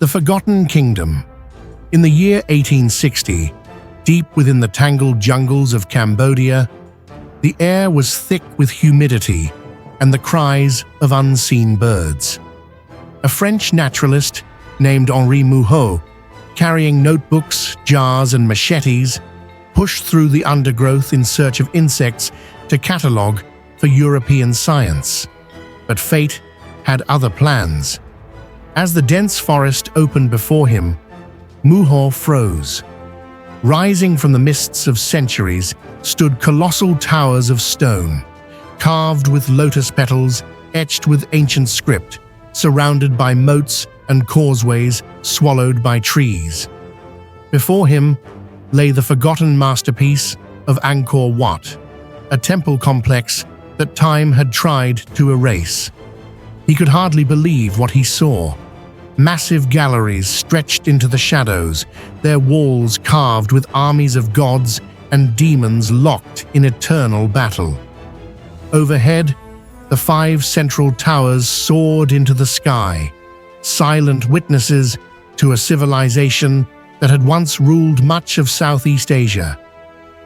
The Forgotten Kingdom. In the year 1860, deep within the tangled jungles of Cambodia, the air was thick with humidity and the cries of unseen birds. A French naturalist named Henri Mouhot, carrying notebooks, jars, and machetes, pushed through the undergrowth in search of insects to catalogue for European science. But fate had other plans. As the dense forest opened before him, Mouhot froze. Rising from the mists of centuries stood colossal towers of stone, carved with lotus petals, etched with ancient script, surrounded by moats and causeways swallowed by trees. Before him lay the forgotten masterpiece of Angkor Wat, a temple complex that time had tried to erase. He could hardly believe what he saw. Massive galleries stretched into the shadows, their walls carved with armies of gods and demons locked in eternal battle. Overhead, the 5 central towers soared into the sky, silent witnesses to a civilization that had once ruled much of Southeast Asia.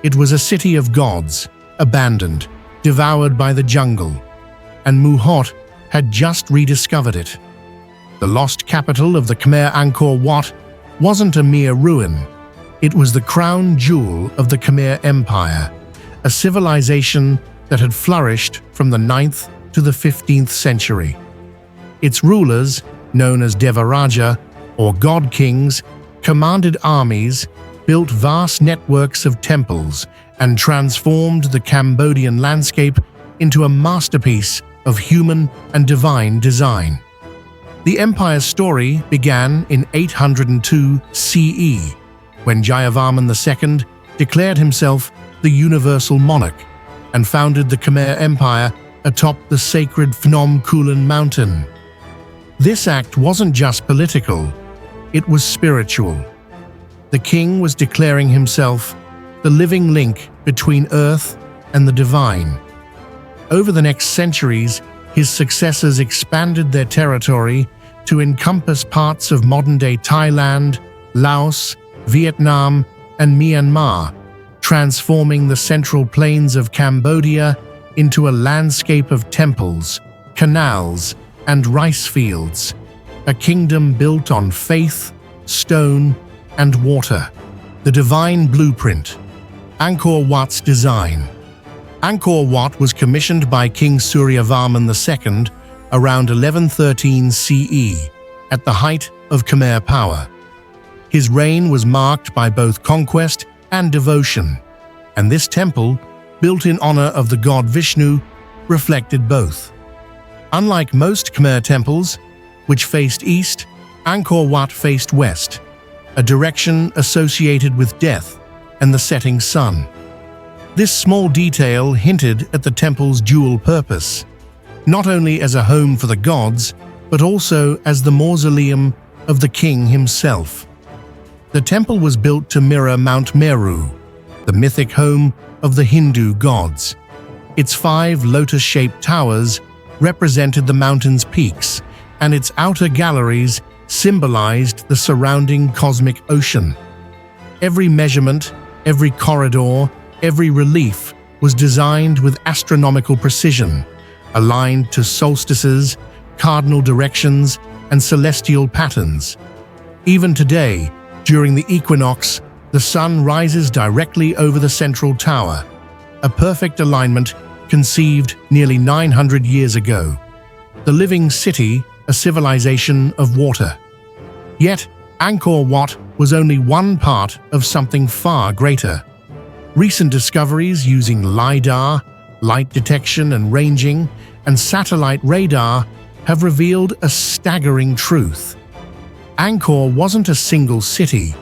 It was a city of gods, abandoned, devoured by the jungle, and Mouhot had just rediscovered it. The lost capital of the Khmer Angkor Wat wasn't a mere ruin. It was the crown jewel of the Khmer Empire, a civilization that had flourished from the 9th to the 15th century. Its rulers, known as Devaraja, or God Kings, commanded armies, built vast networks of temples, and transformed the Cambodian landscape into a masterpiece of human and divine design. The empire's story began in 802 CE, when Jayavarman II declared himself the universal monarch and founded the Khmer Empire atop the sacred Phnom Kulen mountain. This act wasn't just political, it was spiritual. The king was declaring himself the living link between earth and the divine. Over the next centuries, his successors expanded their territory to encompass parts of modern-day Thailand, Laos, Vietnam, and Myanmar, transforming the central plains of Cambodia into a landscape of temples, canals, and rice fields, a kingdom built on faith, stone, and water. The divine blueprint. Angkor Wat's design. Angkor Wat was commissioned by King Jayavarman II around 1113 CE, at the height of Khmer power. His reign was marked by both conquest and devotion, and this temple, built in honor of the god Vishnu, reflected both. Unlike most Khmer temples, which faced east, Angkor Wat faced west, a direction associated with death and the setting sun. This small detail hinted at the temple's dual purpose, not only as a home for the gods, but also as the mausoleum of the king himself. The temple was built to mirror Mount Meru, the mythic home of the Hindu gods. Its 5 lotus-shaped towers represented the mountain's peaks, and its outer galleries symbolized the surrounding cosmic ocean. Every measurement, every corridor, every relief was designed with astronomical precision, aligned to solstices, cardinal directions, and celestial patterns. Even today, during the equinox, the sun rises directly over the central tower, a perfect alignment conceived nearly 900 years ago. The living city, a civilization of water. Yet, Angkor Wat was only one part of something far greater. Recent discoveries using LiDAR, light detection and ranging, and satellite radar have revealed a staggering truth. Angkor wasn't a single city,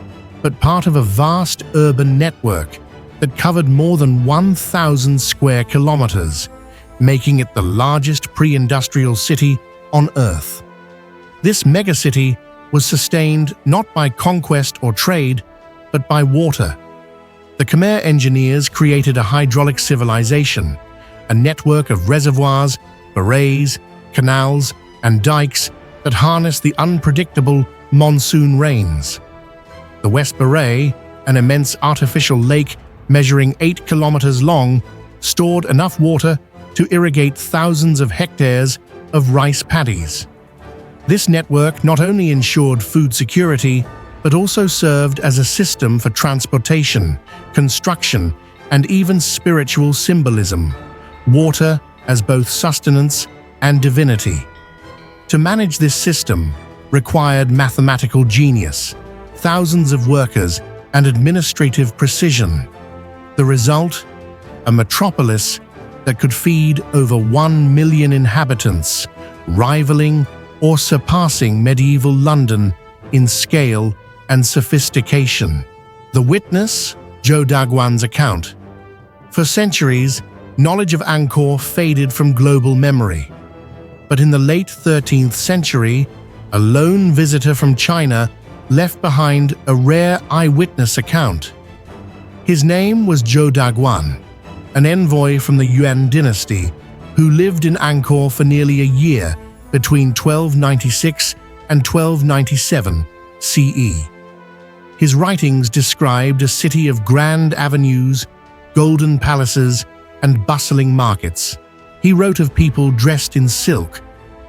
but part of a vast urban network that covered more than 1,000 square kilometers, making it the largest pre-industrial city on Earth. This megacity was sustained not by conquest or trade, but by water. The Khmer engineers created a hydraulic civilization, a network of reservoirs, barrages, canals, and dikes that harness the unpredictable monsoon rains. The West Baray, an immense artificial lake measuring 8 kilometers long, stored enough water to irrigate thousands of hectares of rice paddies. This network not only ensured food security, but also served as a system for transportation, construction, and even spiritual symbolism, water as both sustenance and divinity. To manage this system required mathematical genius, thousands of workers, and administrative precision. The result? A metropolis that could feed over 1 million inhabitants, rivaling or surpassing medieval London in scale and sophistication. The witness, Zhou Daguan's account. For centuries, knowledge of Angkor faded from global memory. But in the late 13th century, a lone visitor from China left behind a rare eyewitness account. His name was Zhou Daguan, an envoy from the Yuan dynasty who lived in Angkor for nearly a year between 1296 and 1297 CE. His writings described a city of grand avenues, golden palaces, and bustling markets. He wrote of people dressed in silk,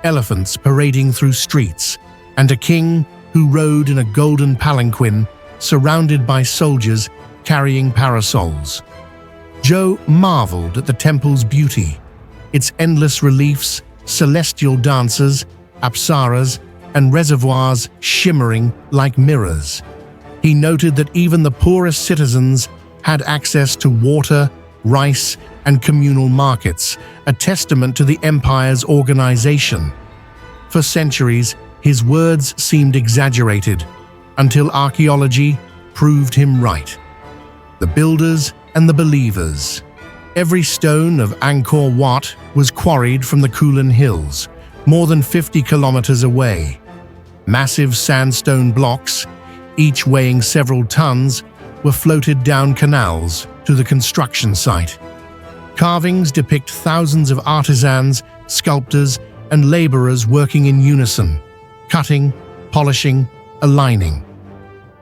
elephants parading through streets, and a king who rode in a golden palanquin surrounded by soldiers carrying parasols. Zhou marveled at the temple's beauty, its endless reliefs, celestial dancers, apsaras, and reservoirs shimmering like mirrors. He noted that even the poorest citizens had access to water, rice, and communal markets, a testament to the empire's organization. For centuries, his words seemed exaggerated, until archaeology proved him right. The builders and the believers. Every stone of Angkor Wat was quarried from the Kulin Hills, more than 50 kilometers away. Massive sandstone blocks, each weighing several tons, were floated down canals to the construction site. Carvings depict thousands of artisans, sculptors, and laborers working in unison, cutting, polishing, aligning.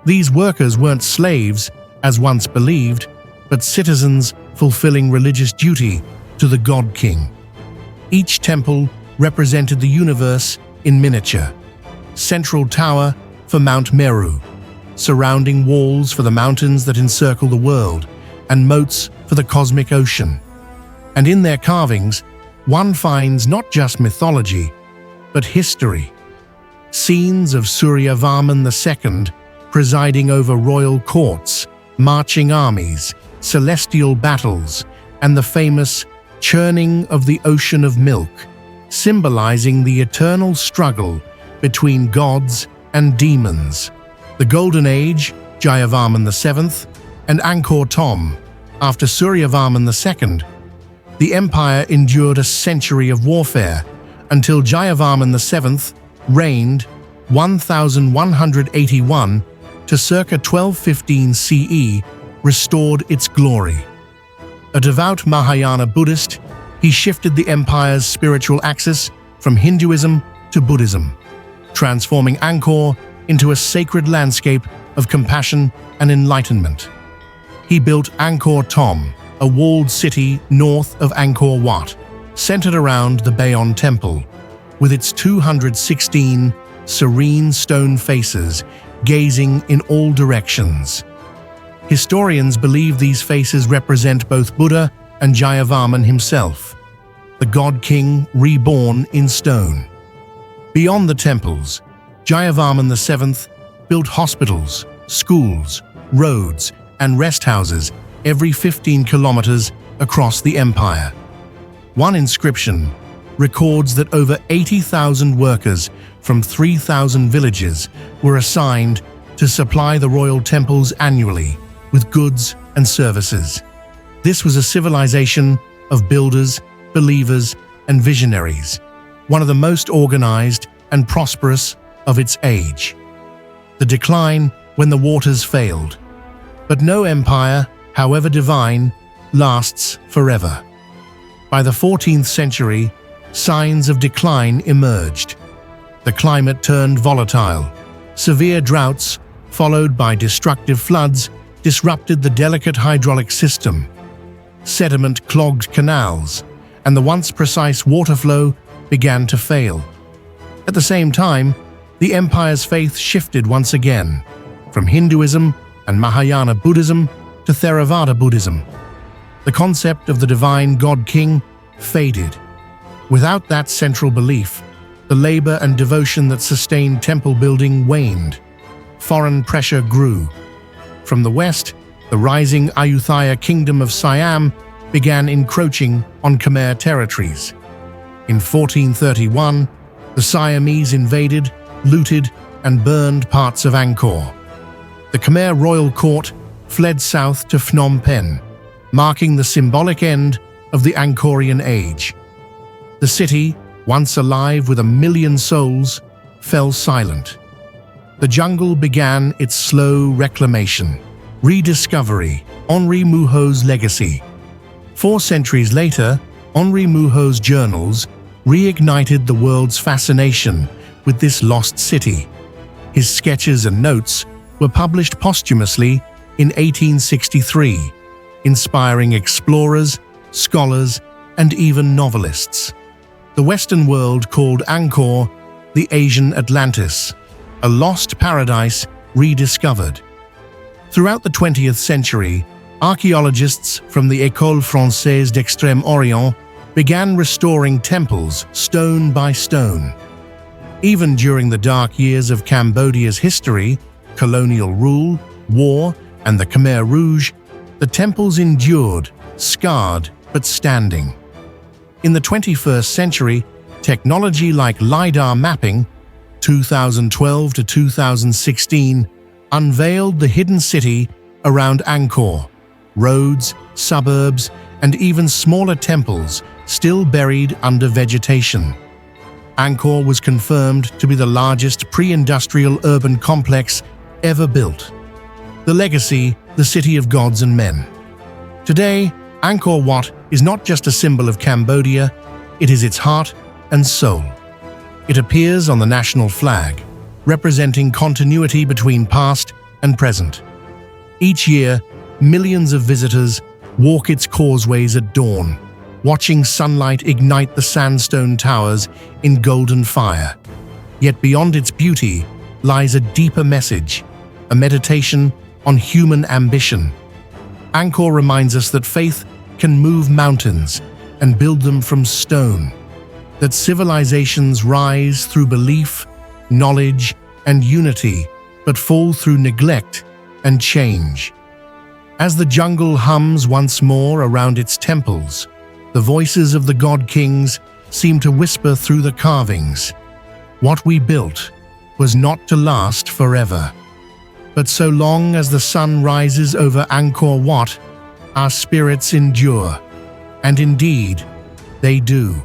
These workers weren't slaves, as once believed, but citizens fulfilling religious duty to the God King. Each temple represented the universe in miniature. Central tower for Mount Meru, surrounding walls for the mountains that encircle the world, and moats for the cosmic ocean. And in their carvings, one finds not just mythology, but history. Scenes of Jayavarman II presiding over royal courts, marching armies, celestial battles, and the famous churning of the ocean of milk, symbolizing the eternal struggle between gods and demons. The Golden Age, Jayavarman VII, and Angkor Thom, after Jayavarman II, the empire endured a century of warfare until Jayavarman VII reigned 1181 to circa 1215 CE, restored its glory. A devout Mahayana Buddhist, he shifted the empire's spiritual axis from Hinduism to Buddhism, transforming Angkor into a sacred landscape of compassion and enlightenment. He built Angkor Thom, a walled city north of Angkor Wat, centered around the Bayon Temple, with its 216 serene stone faces gazing in all directions. Historians believe these faces represent both Buddha and Jayavarman himself, the God King reborn in stone. Beyond the temples, Jayavarman VII built hospitals, schools, roads, and rest houses every 15 kilometers across the empire. One inscription records that over 80,000 workers from 3,000 villages were assigned to supply the royal temples annually with goods and services. This was a civilization of builders, believers, and visionaries, one of the most organized and prosperous of its age. The decline when the waters failed. But no empire, however divine, lasts forever. By the 14th century, signs of decline emerged. The climate turned volatile, Severe droughts, followed by destructive floods, disrupted the delicate hydraulic system. Sediment clogged canals, and the once precise water flow began to fail. At the same time, the empire's faith shifted once again, from Hinduism and Mahayana Buddhism to Theravada Buddhism. The concept of the divine god-king faded. Without that central belief, the labor and devotion that sustained temple building waned. Foreign pressure grew. From the west, the rising Ayutthaya kingdom of Siam began encroaching on Khmer territories. In 1431, the Siamese invaded, looted, and burned parts of Angkor. The Khmer royal court fled south to Phnom Penh, marking the symbolic end of the Angkorian age. The city, once alive with 1 million souls, fell silent. The jungle began its slow reclamation. Rediscovery, Henri Mouhot's legacy. 4 centuries later, Henri Mouhot's journals reignited the world's fascination with this lost city. His sketches and notes were published posthumously in 1863, inspiring explorers, scholars, and even novelists. The Western world called Angkor the Asian Atlantis, a lost paradise rediscovered. Throughout the 20th century, archaeologists from the École Française d'Extrême-Orient began restoring temples stone by stone. Even during the dark years of Cambodia's history, colonial rule, war, and the Khmer Rouge, the temples endured, scarred but standing. In the 21st century, technology like LiDAR mapping, 2012 to 2016, unveiled the hidden city around Angkor. Roads, suburbs, and even smaller temples still buried under vegetation. Angkor was confirmed to be the largest pre-industrial urban complex ever built. The legacy, the city of gods and men. Today, Angkor Wat is not just a symbol of Cambodia, it is its heart and soul. It appears on the national flag, representing continuity between past and present. Each year, millions of visitors walk its causeways at dawn, watching sunlight ignite the sandstone towers in golden fire. Yet beyond its beauty lies a deeper message, a meditation on human ambition. Angkor reminds us that faith can move mountains and build them from stone, that civilizations rise through belief, knowledge, and unity, but fall through neglect and change. As the jungle hums once more around its temples, the voices of the god-kings seem to whisper through the carvings. What we built was not to last forever. But so long as the sun rises over Angkor Wat, our spirits endure. And indeed, they do.